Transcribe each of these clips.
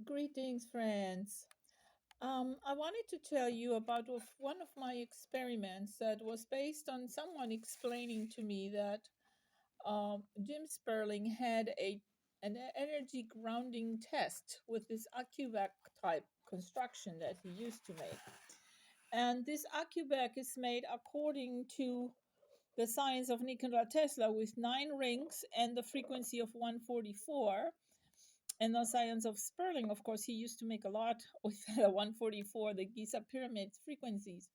Greetings, friends. I wanted to tell you about one of my experiments that was based on someone explaining to me that Jim Sperling had an energy grounding test with this Accu-Vac type construction that he used to make. And this Accu-Vac is made according to the science of Nikola Tesla with 9 rings and the frequency of 144. And the science of Sperling, of course, he used to make a lot with 144, the Giza pyramid frequencies.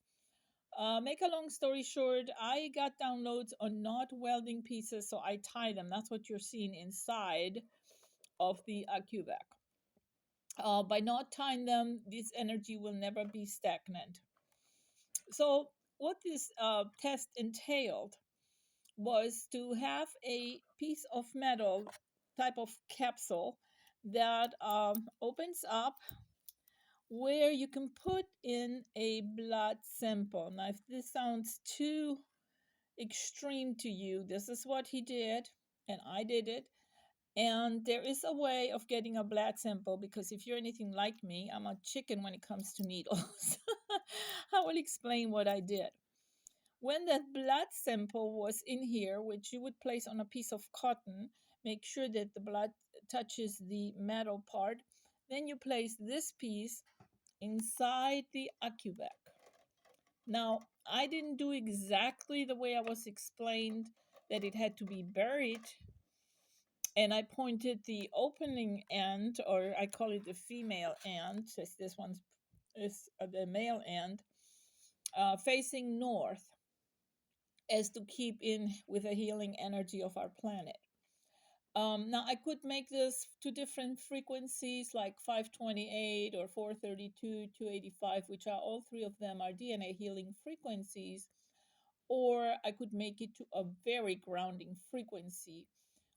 Make a long story short, I got downloads on not welding pieces, so I tie them. That's what you're seeing inside of the Accu-Vac. By not tying them, this energy will never be stagnant. So, what this test entailed was to have a piece of metal type of capsule that opens up where you can put in a blood sample. Now, if this sounds too extreme to you, this is what he did, and I did it. And there is a way of getting a blood sample because if you're anything like me, I'm a chicken when it comes to needles. I will explain what I did. When that blood sample was in here, which you would place on a piece of cotton, make sure that the blood touches the metal part, then you place this piece inside the Accu-Vac. Now, I didn't do exactly the way I was explained that it had to be buried. And I pointed the opening end, or I call it the female end, since this one is the male end, facing north as to keep in with the healing energy of our planet. Now, I could make this to different frequencies like 528 or 432, 285, which are all three of them are DNA healing frequencies. Or I could make it to a very grounding frequency,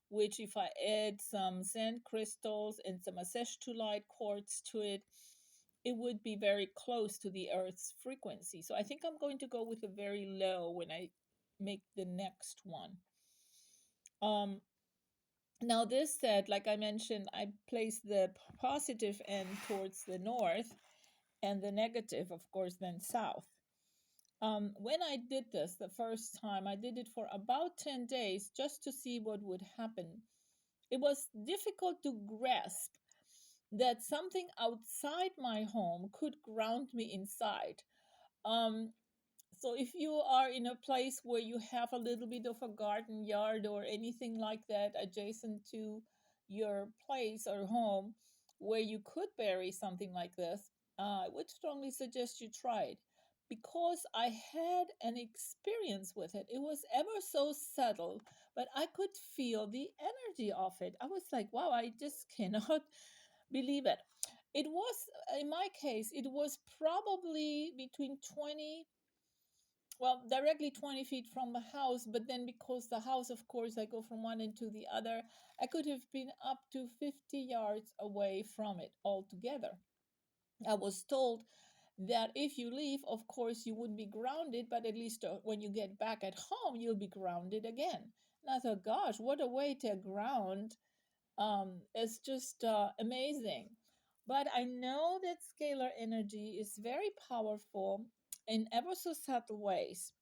which if I add some sand crystals and some acetylite quartz to it, it would be very close to the Earth's frequency. So I think I'm going to go with a very low when I make the next one. Now, this said, like I mentioned, I place the positive end towards the north and the negative, of course, then south. When I did this the first time, I did it for about 10 days just to see what would happen. It was difficult to grasp that something outside my home could ground me inside. Um, so if you are in a place where you have a little bit of a garden yard or anything like that adjacent to your place or home where you could bury something like this, I would strongly suggest you try it because I had an experience with it. It was ever so subtle, but I could feel the energy of it. I was like, wow, I just cannot believe it. It was, in my case, it was probably between 20, well, directly 20 feet from the house, but then because the house, of course, I go from one end to the other, I could have been up to 50 yards away from it altogether. I was told that if you leave, of course, you would be grounded, but at least when you get back at home, you'll be grounded again. And I thought, gosh, what a way to ground. It's just amazing. But I know that scalar energy is very powerful in ever so subtle ways.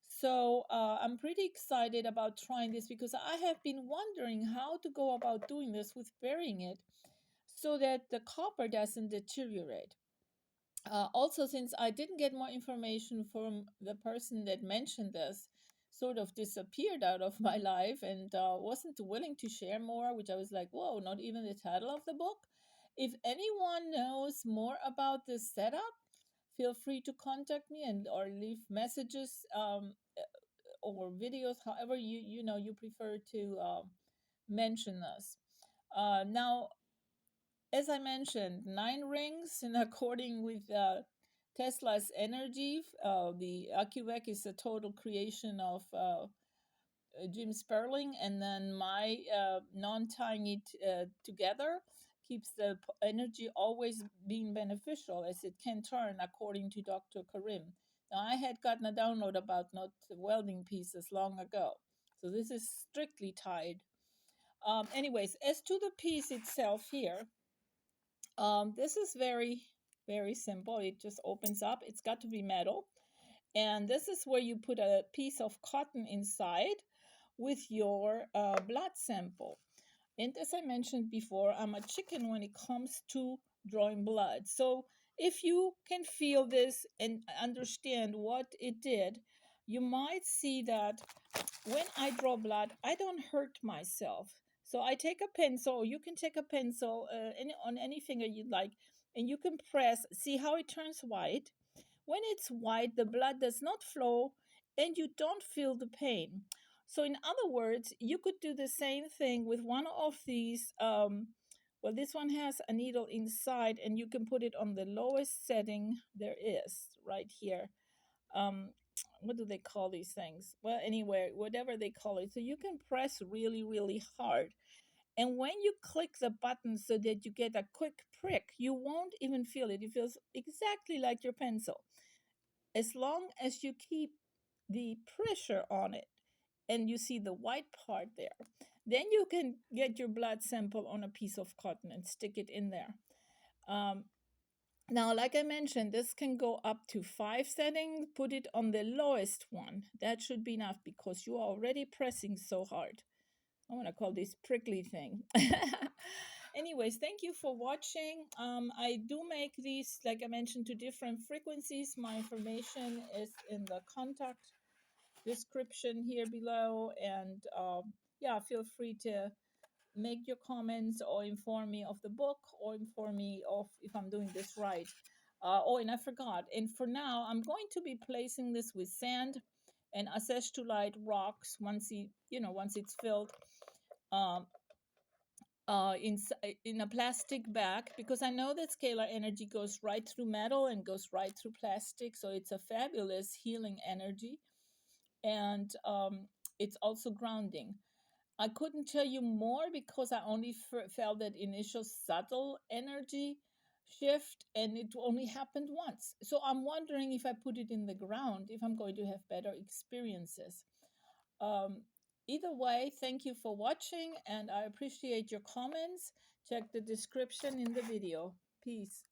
So I'm pretty excited about trying this because I have been wondering how to go about doing this with burying it so that the copper doesn't deteriorate. Also, since I didn't get more information from the person that mentioned this, sort of disappeared out of my life and wasn't willing to share more, which I was like, whoa, not even the title of the book. If anyone knows more about this setup, feel free to contact me and or leave messages or videos, however you prefer to mention this. Now, as I mentioned, 9 rings, and according with Tesla's energy, the Accu-Vac is a total creation of Jim Sperling, and then my non-tying it together keeps the energy always being beneficial as it can turn, according to Dr. Karim. Now, I had gotten a download about not welding pieces long ago, so this is strictly tied. Anyways, as to the piece itself here, This is very, very simple. It just opens up. It's got to be metal. And this is where you put a piece of cotton inside with your blood sample. And as I mentioned before, I'm a chicken when it comes to drawing blood. So if you can feel this and understand what it did, you might see that when I draw blood, I don't hurt myself. So I take a pencil, you can take a pencil on any finger you'd like, and you can press, see how it turns white. When it's white, the blood does not flow and you don't feel the pain. So, in other words, you could do the same thing with one of these. Well, this one has a needle inside, and you can put it on the lowest setting there is right here. Um, what do they call these things? Well, anyway, whatever they call it. So, you can press really, really hard. And when you click the button so that you get a quick prick, you won't even feel it. It feels exactly like your pencil. As long as you keep the pressure on it and you see the white part there, then you can get your blood sample on a piece of cotton and stick it in there. Um, Now, like I mentioned, this can go up to 5 settings. Put it on the lowest one. That should be enough because you are already pressing so hard. I want to call this prickly thing. Anyways, thank you for watching. I do make these, like I mentioned, to different frequencies. My information is in the contact description here below. And yeah, feel free to make your comments or inform me of the book or inform me of if I'm doing this right. Oh, and I forgot. And for now, I'm going to be placing this with sand and acetylite rocks once it's filled. Um, in a plastic bag because I know that scalar energy goes right through metal and goes right through plastic, so it's a fabulous healing energy, and it's also grounding. I couldn't tell you more because I only felt that initial subtle energy shift, and it only happened once. So I'm wondering if I put it in the ground, if I'm going to have better experiences. Um, Either way, thank you for watching, and I appreciate your comments. Check the description in the video. Peace.